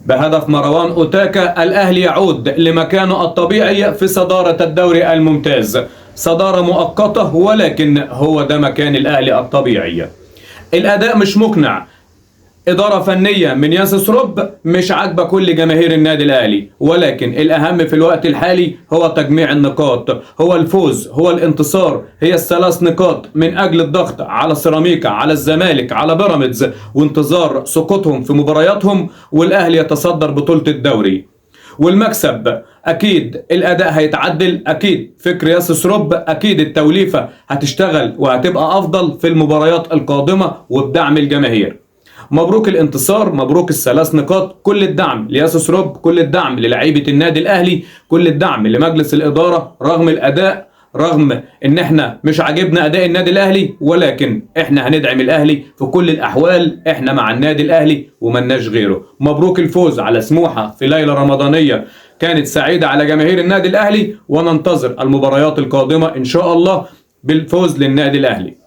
بهدف مروان أوتاكا الأهلي يعود لمكانه الطبيعي في صدارة الدوري الممتاز. صدارة مؤقتة ولكن هو ده مكان الأهلي الطبيعي. الأداء مش مقنع، إدارة فنية من ياسس روب مش عاجبة كل جماهير النادي الأهلي، ولكن الأهم في الوقت الحالي هو تجميع النقاط، هو الفوز، هو الانتصار، هي الثلاث نقاط من أجل الضغط على سيراميكا، على الزمالك، على بيراميدز، وانتظار سقوطهم في مبارياتهم، والأهلي يتصدر بطولة الدوري. والمكسب أكيد، الأداء هيتعدل أكيد، فكر ياسس روب أكيد، التوليفة هتشتغل وهتبقى أفضل في المباريات القادمة وبدعم الجماهير. مبروك الانتصار، مبروك الثلاث نقاط، كل الدعم لياسس روب، كل الدعم للاعيبه النادي الاهلي، كل الدعم لمجلس الاداره رغم الاداء، رغم ان احنا مش عاجبنا اداء النادي الاهلي، ولكن احنا هندعم الاهلي في كل الاحوال، احنا مع النادي الاهلي وملناش غيره. مبروك الفوز على سموحه في ليله رمضانيه كانت سعيده على جماهير النادي الاهلي، وننتظر المباريات القادمه ان شاء الله بالفوز للنادي الاهلي.